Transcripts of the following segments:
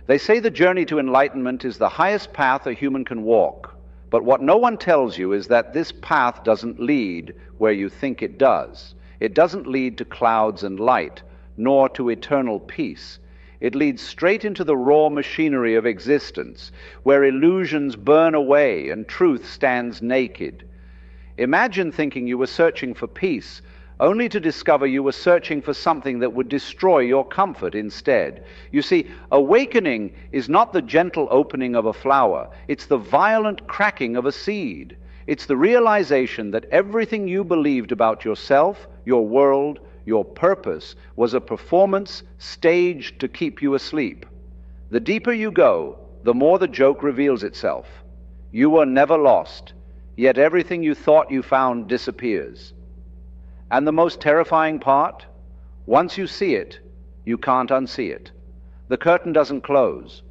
They say the journey to enlightenment is the highest path a human can walk. But what no one tells you is that this path doesn't lead where you think it does. It doesn't lead to clouds and light, nor to eternal peace. It leads straight into the raw machinery of existence, where illusions burn away and truth stands naked. Imagine thinking you were searching for peace, only to discover you were searching for something that would destroy your comfort instead. You see, awakening is not the gentle opening of a flower, it's the violent cracking of a seed. It's the realization that everything you believed about yourself, your world, your purpose was a performance staged to keep you asleep. The deeper you go, the more the joke reveals itself. You were never lost, yet everything you thought you found disappears. And the most terrifying part? Once you see it, you can't unsee it. The curtain doesn't close.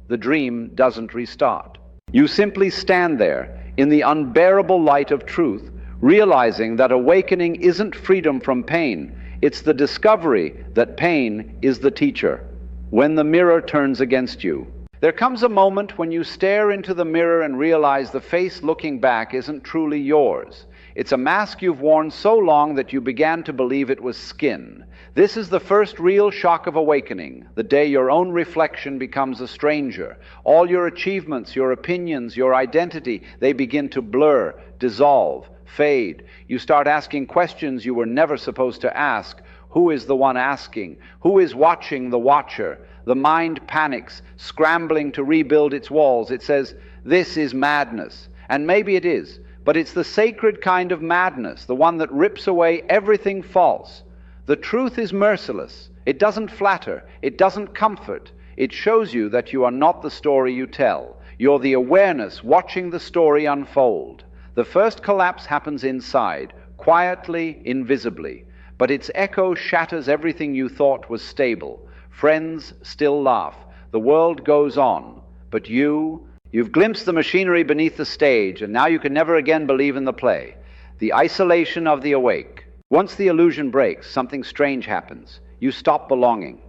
The dream doesn't restart. You simply stand there in the unbearable light of truth, realizing that awakening isn't freedom from pain. It's the discovery that pain is the teacher. When the mirror turns against you, there comes a moment when you stare into the mirror and realize the face looking back isn't truly yours. It's a mask you've worn so long that you began to believe it was skin. This is the first real shock of awakening, the day your own reflection becomes a stranger. All your achievements, your opinions, your identity, they begin to blur, dissolve, fade. You start asking questions you were never supposed to ask. Who is the one asking? Who is watching the watcher? The mind panics, scrambling to rebuild its walls. It says, "This is madness." And maybe it is, but it's the sacred kind of madness, the one that rips away everything false. The truth is merciless. It doesn't flatter. It doesn't comfort. It shows you that you are not the story you tell. You're the awareness watching the story unfold. The first collapse happens inside, quietly, invisibly, but its echo shatters everything you thought was stable. Friends still laugh. The world goes on. But you've glimpsed the machinery beneath the stage, and now you can never again believe in the play. The isolation of the awake. Once the illusion breaks, something strange happens. You stop belonging.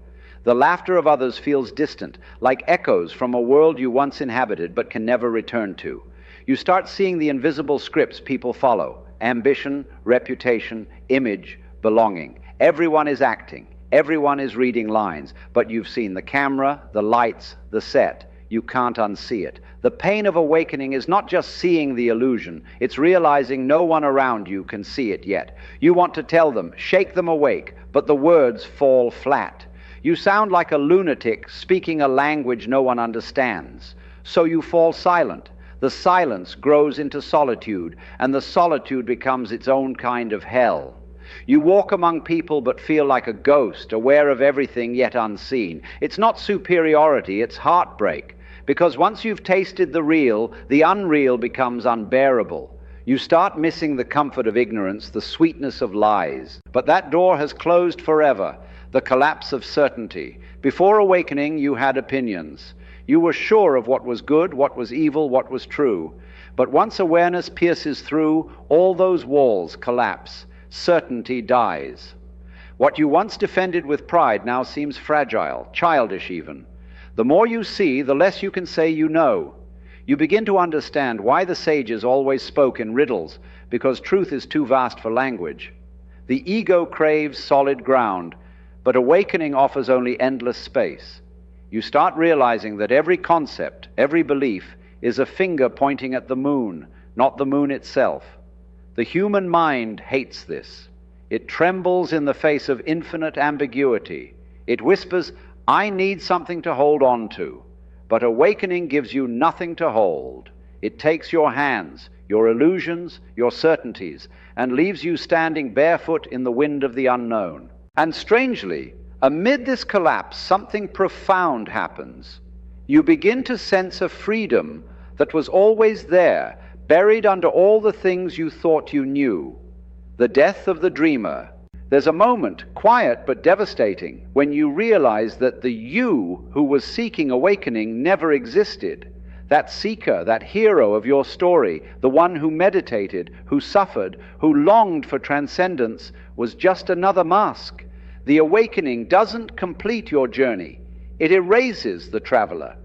The laughter of others feels distant, like echoes from a world you once inhabited but can never return to. You start seeing the invisible scripts people follow: ambition, reputation, image, belonging. Everyone is acting. Everyone is reading lines, but you've seen the camera, the lights, the set. You can't unsee it. The pain of awakening is not just seeing the illusion, it's realizing no one around you can see it yet. You want to tell them, shake them awake, but the words fall flat. You sound like a lunatic speaking a language no one understands. So you fall silent. The silence grows into solitude, and the solitude becomes its own kind of hell. You walk among people but feel like a ghost, aware of everything yet unseen. It's not superiority, it's heartbreak. Because once you've tasted the real, the unreal becomes unbearable. You start missing the comfort of ignorance, the sweetness of lies. But that door has closed forever, the collapse of certainty. Before awakening, you had opinions. You were sure of what was good, what was evil, what was true. But once awareness pierces through, all those walls collapse. Certainty dies. What you once defended with pride now seems fragile, childish even. The more you see, the less you can say you know. You begin to understand why the sages always spoke in riddles, because truth is too vast for language. The ego craves solid ground, but awakening offers only endless space. You start realizing that every concept, every belief, is a finger pointing at the moon, not the moon itself. The human mind hates this. It trembles in the face of infinite ambiguity. It whispers, "I need something to hold on to." But awakening gives you nothing to hold. It takes your hands, your illusions, your certainties, and leaves you standing barefoot in the wind of the unknown. And strangely, amid this collapse, something profound happens. You begin to sense a freedom that was always there, buried under all the things you thought you knew. The death of the dreamer. There's a moment, quiet but devastating, when you realize that the you who was seeking awakening never existed. That seeker, that hero of your story, the one who meditated, who suffered, who longed for transcendence, was just another mask. The awakening doesn't complete your journey. It erases the traveler.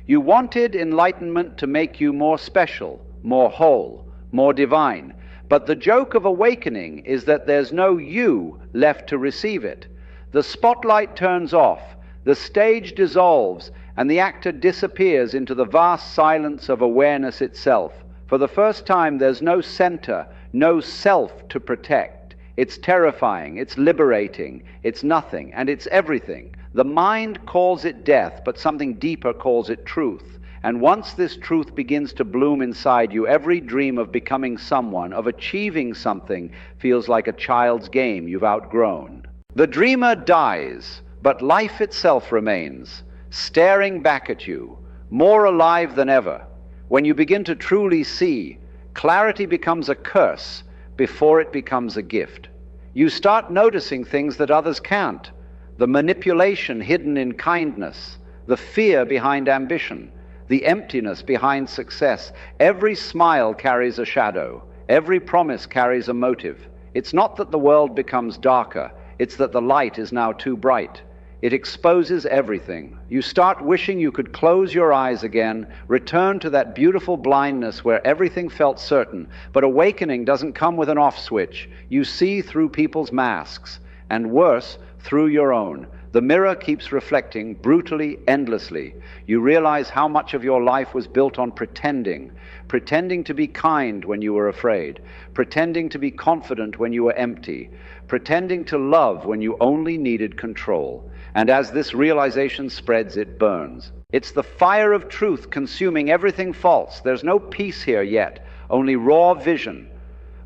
You wanted enlightenment to make you more special, more whole, more divine. But the joke of awakening is that there's no you left to receive it. The spotlight turns off, the stage dissolves, and the actor disappears into the vast silence of awareness itself. For the first time, there's no center, no self to protect. It's terrifying, it's liberating, it's nothing, and it's everything. The mind calls it death, but something deeper calls it truth. And once this truth begins to bloom inside you, every dream of becoming someone, of achieving something, feels like a child's game you've outgrown. The dreamer dies, but life itself remains, staring back at you, more alive than ever. When you begin to truly see, clarity becomes a curse before it becomes a gift. You start noticing things that others can't. The manipulation hidden in kindness, the fear behind ambition, the emptiness behind success. Every smile carries a shadow. Every promise carries a motive. It's not that the world becomes darker, it's that the light is now too bright. It exposes everything. You start wishing you could close your eyes again, return to that beautiful blindness where everything felt certain. But awakening doesn't come with an off switch. You see through people's masks, and worse, through your own. The mirror keeps reflecting brutally, endlessly. You realize how much of your life was built on pretending to be kind when you were afraid, pretending to be confident when you were empty, pretending to love when you only needed control. And as this realization spreads, it burns. It's the fire of truth consuming everything false. There's no peace here yet, only raw vision.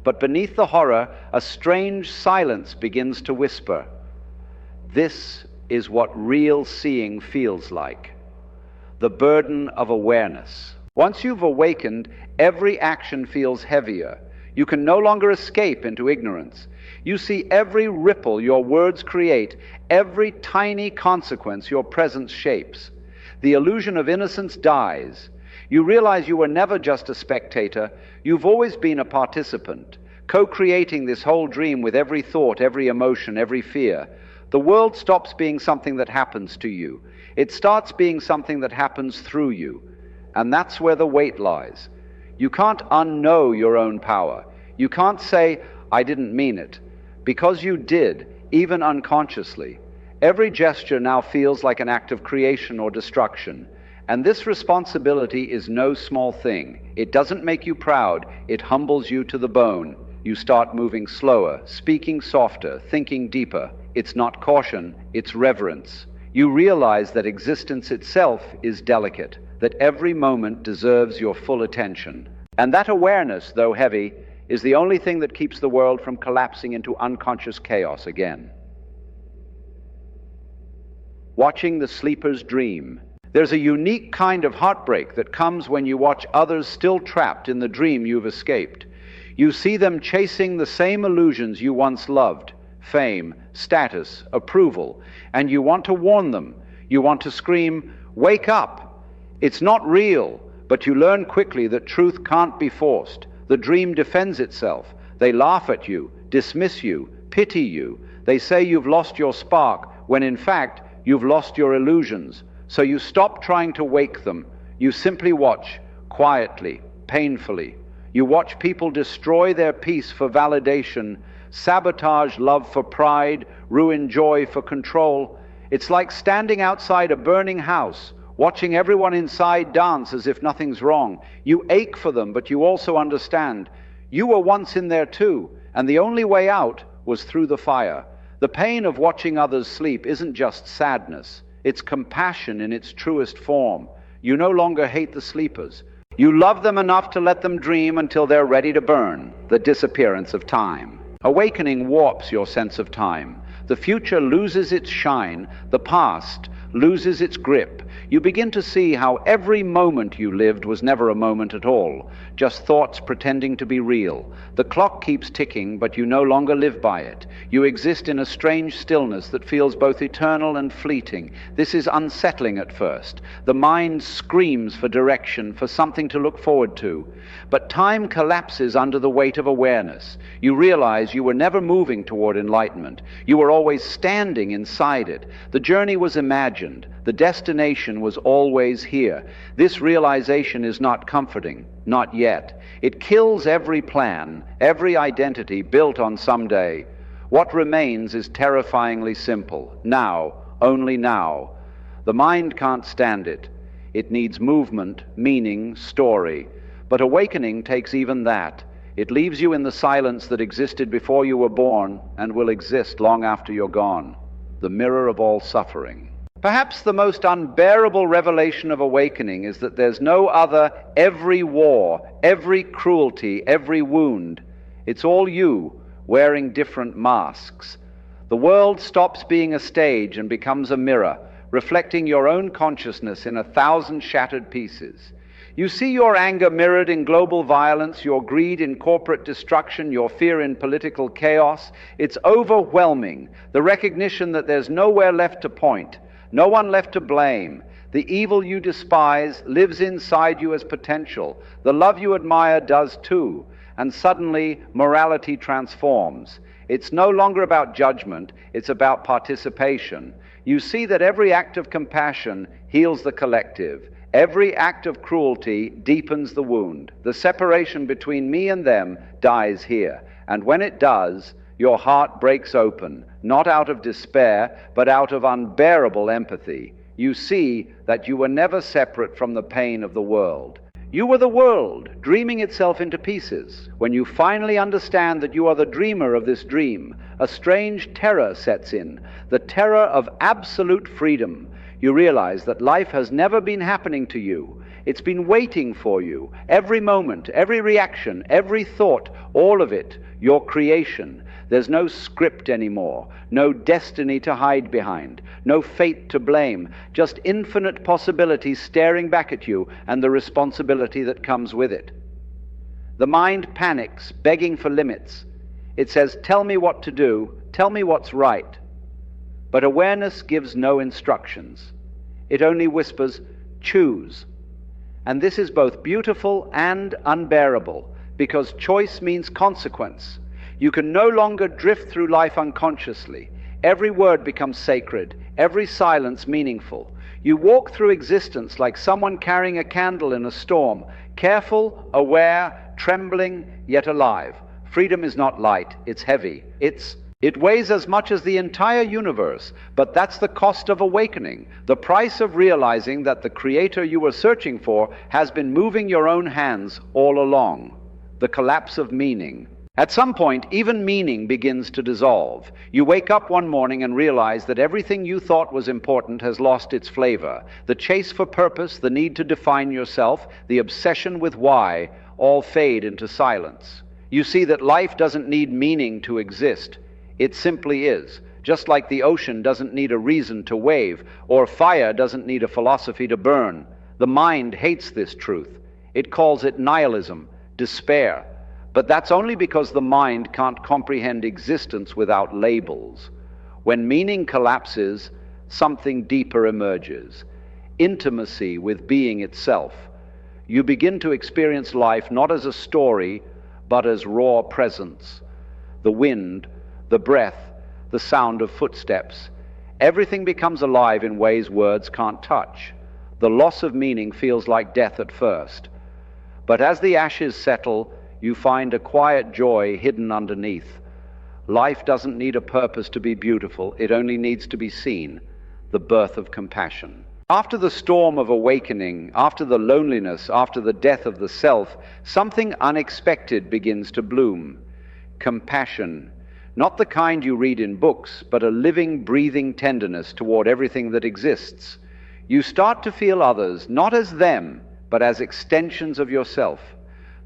But beneath the horror, a strange silence begins to whisper. This is what real seeing feels like. The burden of awareness. Once you've awakened, every action feels heavier. You can no longer escape into ignorance. You see every ripple your words create, every tiny consequence your presence shapes. The illusion of innocence dies. You realize you were never just a spectator. You've always been a participant, co-creating this whole dream with every thought, every emotion, every fear. The world stops being something that happens to you. It starts being something that happens through you. And that's where the weight lies. You can't unknow your own power. You can't say, I didn't mean it, because you did, even unconsciously. Every gesture now feels like an act of creation or destruction. And this responsibility is no small thing. It doesn't make you proud. It humbles you to the bone. You start moving slower, speaking softer, thinking deeper. It's not caution, it's reverence. You realize that existence itself is delicate, that every moment deserves your full attention. And that awareness, though heavy, is the only thing that keeps the world from collapsing into unconscious chaos again. Watching the sleeper's dream. There's a unique kind of heartbreak that comes when you watch others still trapped in the dream you've escaped. You see them chasing the same illusions you once loved, fame, status, approval, and you want to warn them. You want to scream, wake up! It's not real, but you learn quickly that truth can't be forced. The dream defends itself. They laugh at you, dismiss you, pity you. They say you've lost your spark, when in fact you've lost your illusions. So you stop trying to wake them. You simply watch, quietly, painfully. You watch people destroy their peace for validation, sabotage love for pride, ruin joy for control. It's like standing outside a burning house, watching everyone inside dance as if nothing's wrong. You ache for them, but you also understand. You were once in there too, and the only way out was through the fire. The pain of watching others sleep isn't just sadness. It's compassion in its truest form. You no longer hate the sleepers. You love them enough to let them dream until they're ready to burn, the disappearance of time. Awakening warps your sense of time. The future loses its shine. The past loses its grip. You begin to see how every moment you lived was never a moment at all, just thoughts pretending to be real. The clock keeps ticking, but you no longer live by it. You exist in a strange stillness that feels both eternal and fleeting. This is unsettling at first. The mind screams for direction, for something to look forward to. But time collapses under the weight of awareness. You realize you were never moving toward enlightenment. You were always standing inside it. The journey was imagined. imagined. The destination was always here. This realization is not comforting, not yet. It kills every plan, every identity built on someday. What remains is terrifyingly simple. Now, only now. The mind can't stand it. It needs movement, meaning, story. But awakening takes even that. It leaves you in the silence that existed before you were born and will exist long after you're gone. The mirror of all suffering. Perhaps the most unbearable revelation of awakening is that there's no other every war, every cruelty, every wound. It's all you, wearing different masks. The world stops being a stage and becomes a mirror, reflecting your own consciousness in 1,000 shattered pieces. You see your anger mirrored in global violence, your greed in corporate destruction, your fear in political chaos. It's overwhelming, the recognition that there's nowhere left to point, no one left to blame. The evil you despise lives inside you as potential. The love you admire does too. And suddenly, morality transforms. It's no longer about judgment, it's about participation. You see that every act of compassion heals the collective. Every act of cruelty deepens the wound. The separation between me and them dies here. And when it does, your heart breaks open, not out of despair, but out of unbearable empathy. You see that you were never separate from the pain of the world. You were the world, dreaming itself into pieces. When you finally understand that you are the dreamer of this dream, a strange terror sets in, the terror of absolute freedom. You realize that life has never been happening to you. It's been waiting for you. Every moment, every reaction, every thought, all of it, your creation. There's no script anymore, no destiny to hide behind, no fate to blame, just infinite possibilities staring back at you and the responsibility that comes with it. The mind panics, begging for limits. It says, tell me what to do, tell me what's right. But awareness gives no instructions. It only whispers, choose. And this is both beautiful and unbearable, because choice means consequence. You can no longer drift through life unconsciously. Every word becomes sacred, every silence meaningful. You walk through existence like someone carrying a candle in a storm, careful, aware, trembling, yet alive. Freedom is not light, it's heavy. It weighs as much as the entire universe, but that's the cost of awakening, the price of realizing that the creator you were searching for has been moving your own hands all along. The collapse of meaning. At some point, even meaning begins to dissolve. You wake up one morning and realize that everything you thought was important has lost its flavor. The chase for purpose, the need to define yourself, the obsession with why, all fade into silence. You see that life doesn't need meaning to exist. It simply is, just like the ocean doesn't need a reason to wave, or fire doesn't need a philosophy to burn. The mind hates this truth. It calls it nihilism, despair. But that's only because the mind can't comprehend existence without labels. When meaning collapses, something deeper emerges. Intimacy with being itself. You begin to experience life not as a story, but as raw presence. The wind, the breath, the sound of footsteps. Everything becomes alive in ways words can't touch. The loss of meaning feels like death at first. But as the ashes settle, you find a quiet joy hidden underneath. Life doesn't need a purpose to be beautiful, it only needs to be seen, the birth of compassion. After the storm of awakening, after the loneliness, after the death of the self, something unexpected begins to bloom. Compassion. Not the kind you read in books, but a living, breathing tenderness toward everything that exists. You start to feel others, not as them, but as extensions of yourself.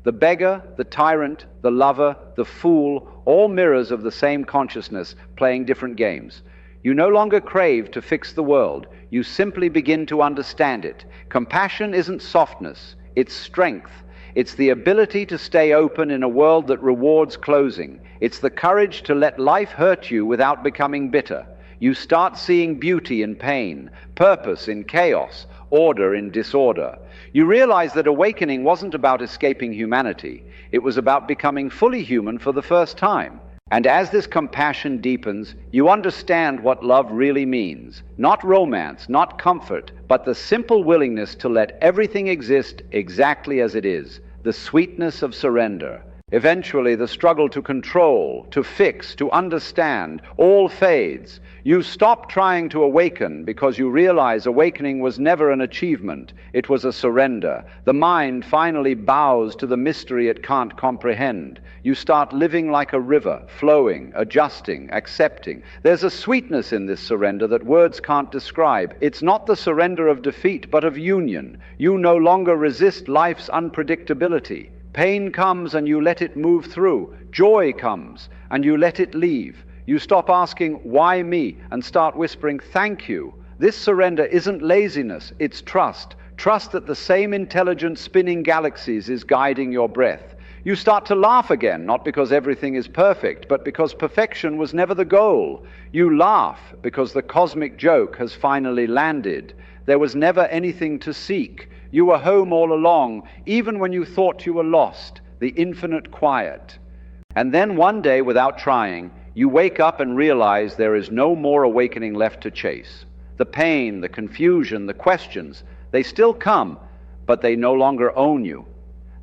The beggar, the tyrant, the lover, the fool, all mirrors of the same consciousness, playing different games. You no longer crave to fix the world. You simply begin to understand it. Compassion isn't softness, it's strength. It's the ability to stay open in a world that rewards closing. It's the courage to let life hurt you without becoming bitter. You start seeing beauty in pain, purpose in chaos, order in disorder. You realize that awakening wasn't about escaping humanity. It was about becoming fully human for the first time. And as this compassion deepens, you understand what love really means. Not romance, not comfort, but the simple willingness to let everything exist exactly as it is. The sweetness of surrender. Eventually, the struggle to control, to fix, to understand, all fades. You stop trying to awaken because you realize awakening was never an achievement. It was a surrender. The mind finally bows to the mystery it can't comprehend. You start living like a river, flowing, adjusting, accepting. There's a sweetness in this surrender that words can't describe. It's not the surrender of defeat, but of union. You no longer resist life's unpredictability. Pain comes and you let it move through. Joy comes and you let it leave. You stop asking, why me? And start whispering, thank you. This surrender isn't laziness, it's trust. Trust that the same intelligent spinning galaxies is guiding your breath. You start to laugh again, not because everything is perfect, but because perfection was never the goal. You laugh because the cosmic joke has finally landed. There was never anything to seek. You were home all along, even when you thought you were lost, the infinite quiet. And then one day, without trying, you wake up and realize there is no more awakening left to chase. The pain, the confusion, the questions, they still come, but they no longer own you.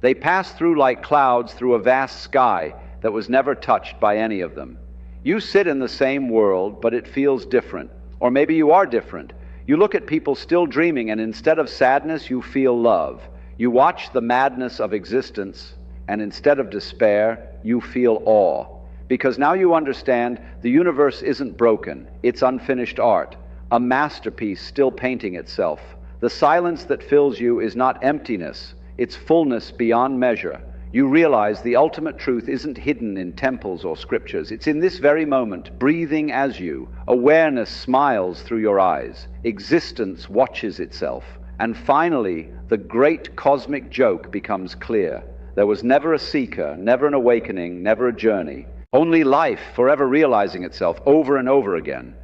They pass through like clouds through a vast sky that was never touched by any of them. You sit in the same world, but it feels different. Or maybe you are different. You look at people still dreaming, and instead of sadness, you feel love. You watch the madness of existence, and instead of despair, you feel awe. Because now you understand the universe isn't broken, it's unfinished art, a masterpiece still painting itself. The silence that fills you is not emptiness, it's fullness beyond measure. You realize the ultimate truth isn't hidden in temples or scriptures. It's in this very moment, breathing as you. Awareness smiles through your eyes. Existence watches itself. And finally, the great cosmic joke becomes clear. There was never a seeker, never an awakening, never a journey. Only life, forever realizing itself over and over again.